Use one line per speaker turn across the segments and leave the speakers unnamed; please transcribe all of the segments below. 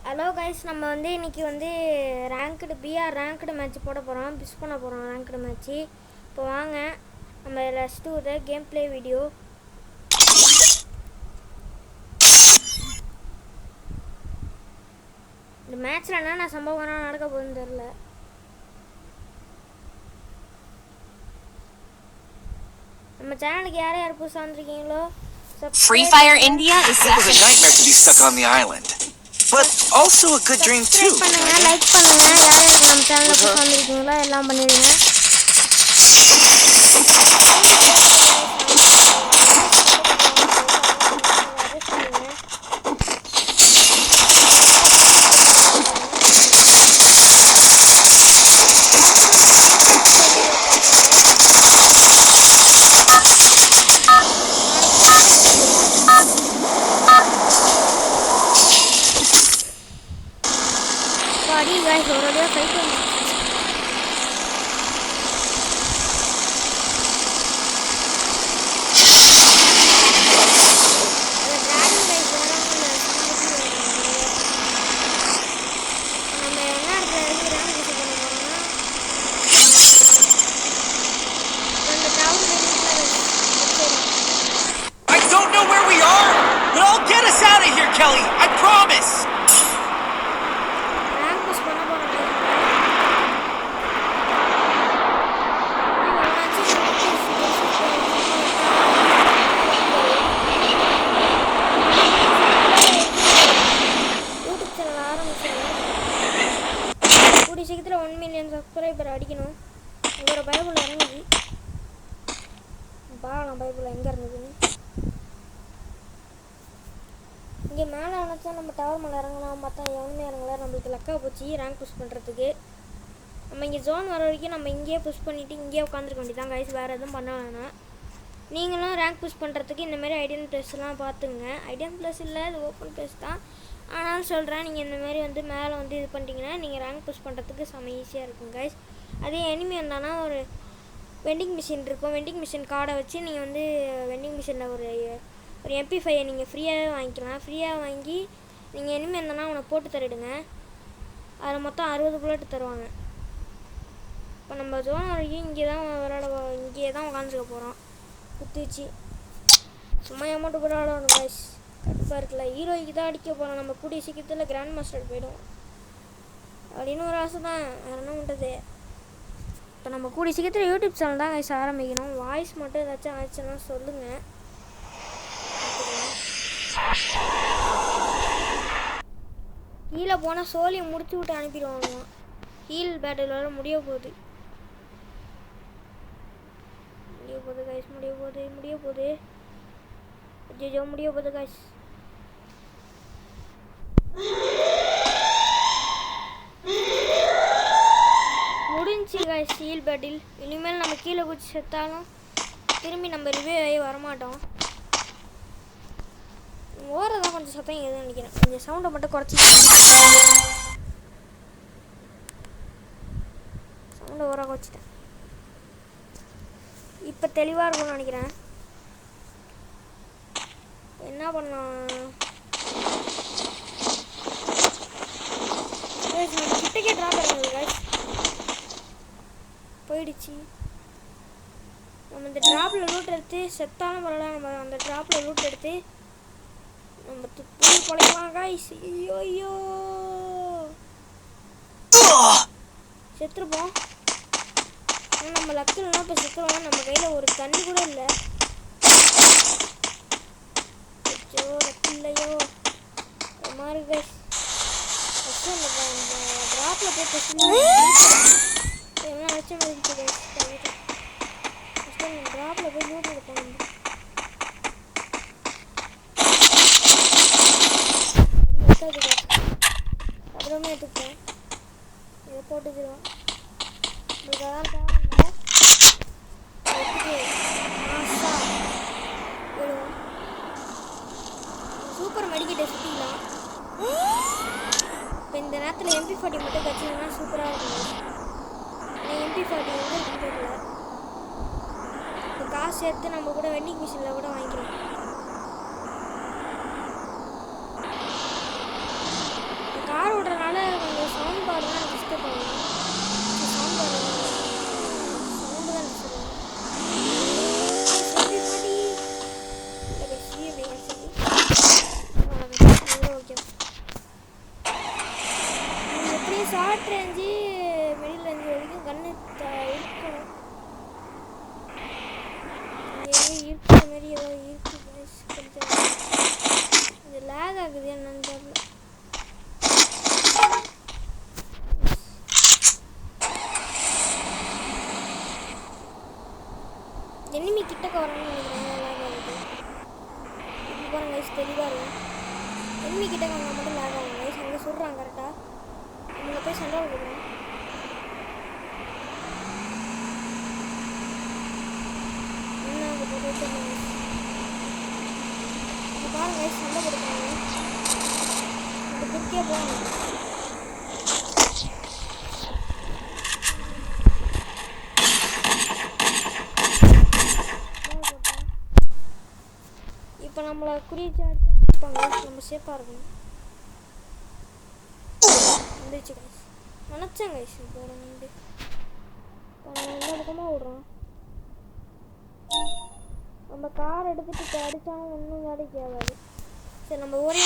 Hello guys, நம்ம வந்து இன்றைக்கி வந்து ரேங்க்டு பிஆர் ரேங்க்டு மேட்ச் போட போகிறோம், பிஸ் பண்ண போகிறோம் ரேங்க்டு மேட்ச்சு. இப்போ வாங்க நம்ம let's to the game play video. இந்த மேட்ச்சில் என்னென்ன சம்பவம் நடக்க போகுதுன்னு தெரில. நம்ம சேனலுக்கு யார் யார் புதுசாக வந்திருக்கீங்களோ
Free Fire India is a nightmare to be stuck on the island, but also a good dream too.
பண்ணுங்க, லைக் பண்ணுங்க, யார் யார் நம்ம சேனலுக்கு புதுசாக வந்திருக்கீங்களோ எல்லாம் பண்ணிடுங்க. Sorry guys, already a fight.
I don't know where we are, but I'll get us out of here, Kelly. I promise.
சீக்கிரத்தில் 1 மில்லியன் சப்ஸ்கிரைபர் அடிக்கணும். உங்களோட பைபிள் இறங்குது, பாக்கலாம் பைபிள் எங்கே இருந்ததுன்னு. இங்கே மேலே அணைச்சா நம்ம டவர் மேலே இறங்கலாம், பார்த்தா எவனுமே இறங்கல. நம்மளுக்கு லக்காக போச்சு ரேங்க் புஷ் பண்ணுறதுக்கு. நம்ம இங்கே ஜோன் வர வரைக்கும் நம்ம இங்கேயே புஷ் பண்ணிவிட்டு இங்கேயே உட்காந்துருக்க வேண்டியதான் கைஸ், வேறு எதுவும் பண்ண வேணாம். நீங்களும் ரேங்க் புஷ் பண்ணுறதுக்கு இந்தமாரி ஐடியன் ப்ளஸ்லாம் பார்த்துங்க. ஐடியன் ப்ளஸ் இல்லை, இது ஓப்பன் ப்ளஸ் தான். ஆனாலும் சொல்கிறேன், நீங்கள் இந்தமாரி வந்து மேலே வந்து இது பண்ணிட்டீங்கன்னா நீங்கள் ரேங்க் புஷ் பண்ணுறதுக்கு செம்ம ஈஸியாக இருக்கும் கைஸ். அதே எனிமி வந்தானா ஒரு வெண்டிங் மிஷின் இருக்கும், வெண்டிங் மிஷின் கார்டை வச்சு நீங்கள் வந்து வெண்டிங் மிஷினில் ஒரு MP5 நீங்கள் ஃப்ரீயாகவே வாங்கிக்கலாம். ஃப்ரீயாக வாங்கி நீங்கள் எனிமி வந்தானா அவனை போட்டு தருடுங்க. அதில் மொத்தம் 60 புல்லட் தருவாங்க. இப்போ நம்ம ஜோன் வரைக்கும் இங்கே தான் இங்கே தான் உட்காந்துருக்க போகிறோம். குத்திச்சு சும்மா அமௌண்ட்டு கூட விளாடணும் கைஸ், கண்டிப்பாக இருக்குல்ல. ஹீரோய்க்கு தான் அடிக்க போகிறோம். நம்ம கூடிய சீக்கிரத்தில் கிராண்ட் மாஸ்டர் போயிடும் அப்படின்னு ஒரு ஆசை தான், வேறு என்ன பண்ணுறது. இப்போ நம்ம கூடிய சீக்கிரத்தில் யூடியூப் சேனல் தான் கைஸ் ஆரம்பிக்கணும். வாய்ஸ் மட்டும் ஏதாச்சும் ஆச்சுன்னா சொல்லுங்கள். கீழே போனால் சோழியை முடிச்சு விட்டு அனுப்பிடுவாங்க. ஹீல் பேட்டில் வர முடிய போகுது கைஸ், முடிய போகுது ஐயோ முடிய போகுது கைஸ். முடிஞ்சு கைஸ் ஹீல் பேட்டில். இனிமேல் நம்ம கீழே குச்சி செத்தாலும் திரும்பி நம்ம ரிவே ஆகி வரமாட்டோம். ஓரதான் கொஞ்சம் சத்தம் எதுவும் நினைக்கிறேன், கொஞ்சம் சவுண்டை மட்டும் குறைச்சி சவுண்டை ஓர குறைச்சிட்டேன். இப்போ தெளிவாக இருக்கும்னு நினைக்கிறேன். என்ன பண்ணலாம், நம்ம கிட்டக்கே ட்ராப் இருந்தது கைஸ், போயிடுச்சு. நம்ம இந்த ட்ராப்பில் லூட் எடுத்து செத்தாலும் பரவாயில்ல, நம்ம அந்த ட்ராப்பில் லூட் எடுத்து நம்ம துப்பி பொழைக்கலாம் கைஸ். ஐயோ செத்துருப்போம். ஆனால் நம்ம லக்கில்னா இப்போ செத்துருவோம். நம்ம கையில் ஒரு தண்ணி கூட இல்லை. ஐயோ லக்கு இல்லையோ ஒரு மாதிரி கைஸ். ஃபஸ்ட்டு அந்த ட்ராப்பில் போய் ஃபஸ்ட்டு எல்லாம் அடிச்ச மாதிரி இருந்துச்சு கைஸ். ஃபஸ்ட்டு அந்த ட்ராப்பில் போய் லூட் எடுப்போம். அப்புறமே எடுத்துப்போம், இதை போட்டுக்கிறோம். உங்களுக்கு அதான் தேவை சூப்பர் மெடிக்கிட்ட சுற்றிக்கலாம். இப்போ இந்த நேரத்தில் MP40 மட்டும் கட்சிங்கன்னா சூப்பராக இருக்கும். ஆனால் MP40 வந்து தெரியல. இப்போ காசு சேர்த்து நம்ம கூட வெண்டிங் மிஷினில் கூட வாங்கிக்கலாம். ஷார்ட் ரேஞ்சு மிடில் ரேஞ்சு வரைக்கும் கன்று இருக்கணும். இருக்கிற மாரி ஏதோ இருக்குது. கொஞ்சம் இது லேக் ஆகுது என்னன்னு தெரியல. எனிமி கிட்டக்க வரணும்னு நினைக்கிறேன். லேக் ஆகுது. இப்போ பாருங்க கைஸ் தெளிவாக இருக்கும். எனிமி கிட்டக்க வந்தால் மட்டும் லேக் ஆகும் கைஸ். அங்கே சொல்கிறாங்க கரெக்டாக. இங்கே போய் சண்டை கொடுக்குறேன். என்ன அங்கே போட்டு இப்போ பாருங்க கைஸ் சண்டை கொடுக்குறாங்க. அந்த குறுக்கே போகணும். இப்போ நம்மளை குறிச்சு அடிப்பாங்க. நம்ம சேஃபாக இருக்கணும். வந்துருச்சு கைஸ். நினச்சேன் கைஸ் போடணுண்டு. எல்லா பக்கமாக விடுறோம். நம்ம கார் எடுத்துகிட்டு அடித்தாலும் ஒன்றும் வேலைக்கு ஆகாது. சரி நம்ம ஒரே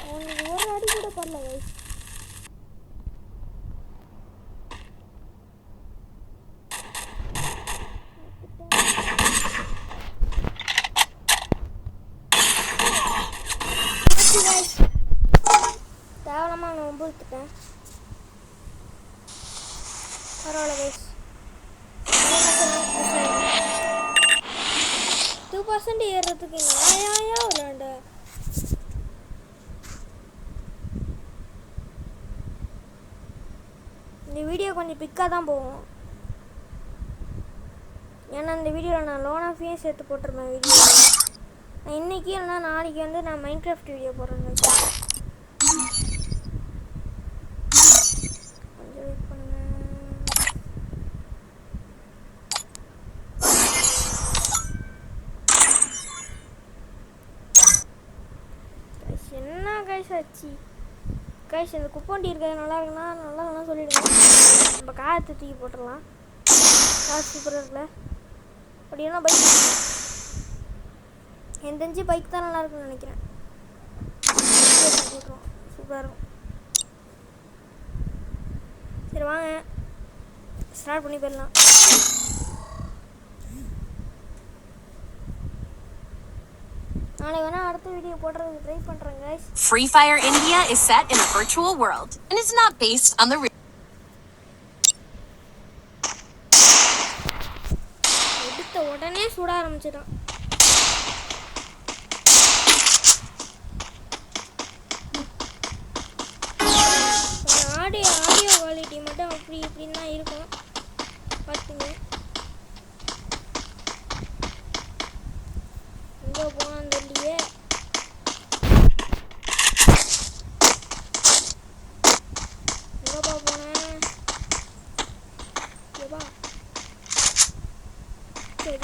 அவனுக்கு ஒரு அடி கூட பண்ணல கைஸ். தேவலமாக நான் ஒம்புத்துட்டேன். பரவாயில்ல கைஸ். 2% ஏறுறதுக்கு நாயா விளையாண்ட. இந்த வீடியோ கொஞ்சம் பிக்காக தான் போகும். ஏன்னா இந்த வீடியோவில் நான் லோன் ஆஃபையும் சேர்த்து போட்டிருப்பேன். வீடியோ நான் இன்றைக்கி இல்லைனா நாளைக்கு வந்து நான் மைன்கிராஃப்ட் வீடியோ போடுறேன். கொஞ்சம் வெயிட் பண்ணுங்க. என்ன கைஸ் ஆச்சு கைஸ்? இந்த குப்போண்டி இருக்கிறது நல்லா இருக்குன்னா நல்லா சொல்லிடுங்க. நம்ம காயத்தை தூக்கி போட்டுடலாம். காசு சூப்பராக இருக்குல்ல. அப்படின்னா பைக் என் தெரிஞ்சு பைக் தான் நல்லா இருக்குன்னு நினைக்கிறேன். போட்டுருவோம். சூப்பராக இருக்கும். சரி வாங்க ஸ்டார்ட் பண்ணி போயிடலாம். நாளைக்கு வேணா அடுத்த வீடியோ போடுறதுக்கு ட்ரை பண்ணுறேன் guys.
Free Fire India is set in a virtual world and is not based on the real.
எடுத்த உடனே சுட ஆரம்பிச்சிட்டான். ஆடியோ குவாலிட்டி மட்டும் அப்படி இப்படின்னு தான் இருக்கும். பார்த்துங்க எங்கே போனான்னு தெரியலையே. எங்கேப்பா போனேன்? ஏப்பா சரி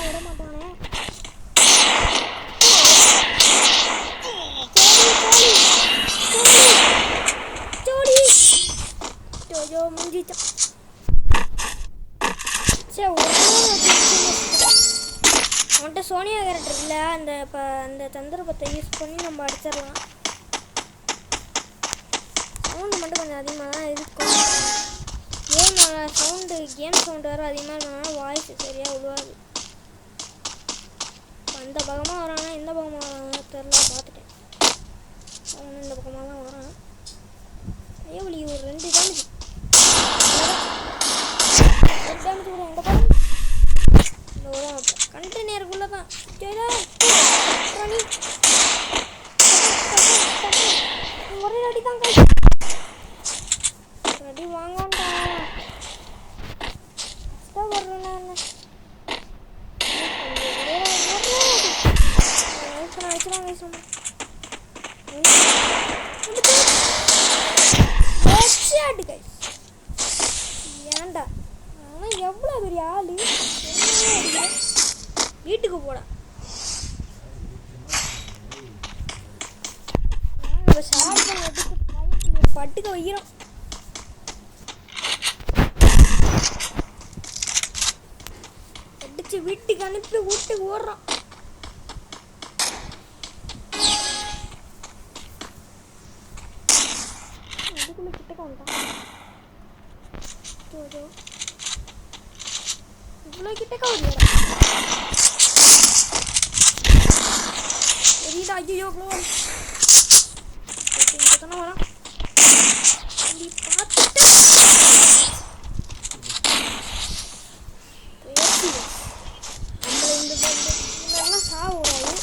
விட மாட்டானே. முடிஞ்சிட்டான். சரி அவன்கிட்ட சோனியா கேரக்டர் இல்லை. அந்த சந்திரபத்தை யூஸ் பண்ணி நம்ம அடிச்சிடலாம். சவுண்டு மட்டும் கொஞ்சம் அதிகமாக தான் இருக்கும். கேம் சவுண்டு வேறு அதிகமாக இருக்கனால வாய்ஸ் சரியாக விழுவாது. அந்த பக்கமாக வரானா இந்த பக்கமாக வரானா தெரில. பார்த்துட்டேன் அவன் இந்த பக்கமாக தான் வரான். ஐயோ வலி ஒரு 2 டேமேஜ் கூட இந்த பக்கம் இந்த ஒரு கண்டெய்னருக்குள்ளே தான். ஒரே அடி தான் கை அடி வாங்கண்டா. வரல ஏன்டா ஆனால் எவ்வளோ பெரிய படுத்துக்க போட பட்டுக்க வைக்கிறோம். அடிச்சு வீட்டுக்கு அனுப்பி வீட்டுக்கு ஓடுறோம். அதுக்குள்ள கிட்டக்க வந்துட்டான். இவ்வளோ கிட்டக்க வருது. தெரியுதா? ஐயோ இங்கதானே வரான். பார்த்துட்டு நம்மள சாவுறாரு.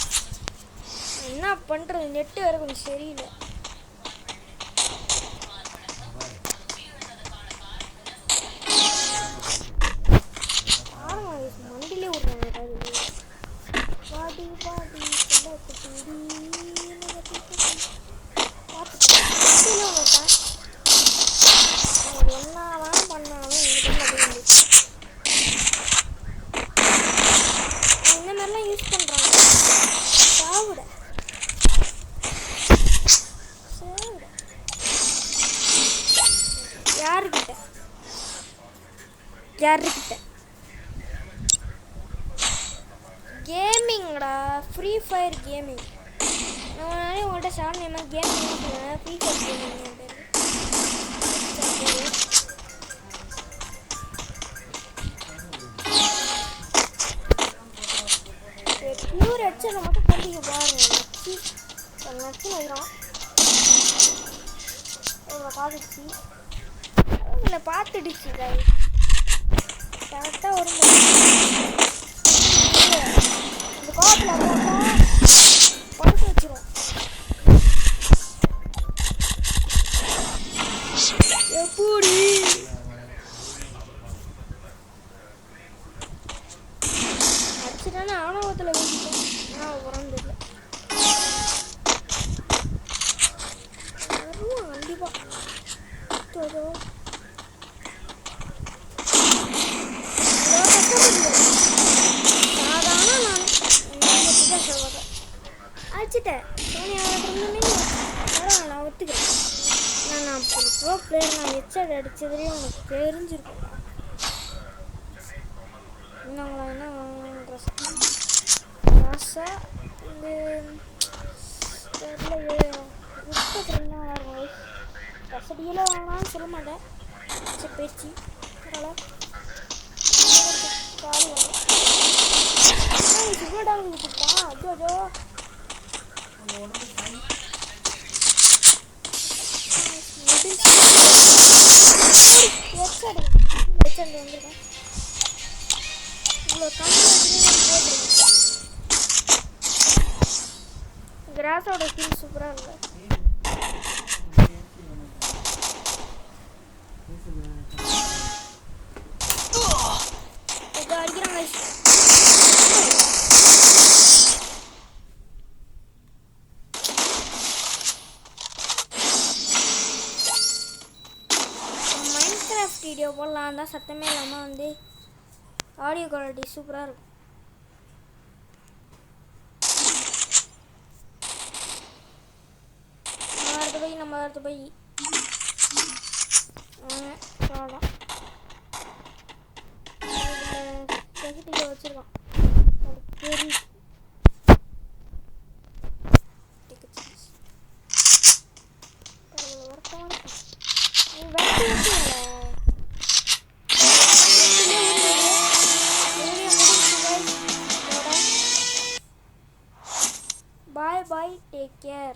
என்ன பண்றது? நெட்டு வேற கொஞ்சம் சரியில்லை. மண்டிலே விடுறாங்க. பாடி பாடி என்னதான் பண்ணாலும் இந்த மாதிரிலாம் யூஸ் பண்றாங்க. சாவிட யாருக்கிட்ட கேமிங்டா, ஃப்ரீ ஃபயர் கேமிங். நான் நானே உங்கள்கிட்ட ஷார்ட் நேமாக கேமிங் சொல்லுவேன். ஃப்ரீ ஃபயர் கேமிங் பியூர் ஹெட்செட்டை மட்டும் கண்டிக்க பாருங்க. நச்சு வைக்கிறோம். பார்த்துடுச்சு, இல்லை பார்த்துடுச்சு. கரெக்டாக வரும். இந்த கோவத்தில் படுக்க வச்சிரும். எப்படி அடிச்சுட்டானே ஆணவத்தில் வச்சுட்டோம். ஆனால் உறந்துடல. வருவான் கண்டிப்பாக. அடிச்சிட்டேன். நான் ஒத்துக்கிறேன். நான் ப்ரோ பிளேயர். நான் ஹெட்செட் அடித்ததுலேயே உனக்கு தெரிஞ்சிருக்கும். என்னங்களா என்ன ராசா இந்த என்ன வசதியில் வாங்கலாம்னு சொல்ல மாட்டேன். சரி பேச்சு பரவாயில்ல. கால் இவ்வளோடா கொடுத்தான். அதோ அதோ வந்துருக்கேன். இவ்வளோ கிராஸோட ஸ்கின் சூப்பராக இல்லை. அடிக்கிறாங்க. மைன்கிராஃப்ட் வீடியோ போடலாம் தான் சத்தமே இல்லாமல் வந்து ஆடியோ குவாலிட்டி சூப்பராக இருக்கும். நம்ம அடுத்து போய் சொல்லலாம். வச்சிருக்கான் பெரிய bye bye, take care.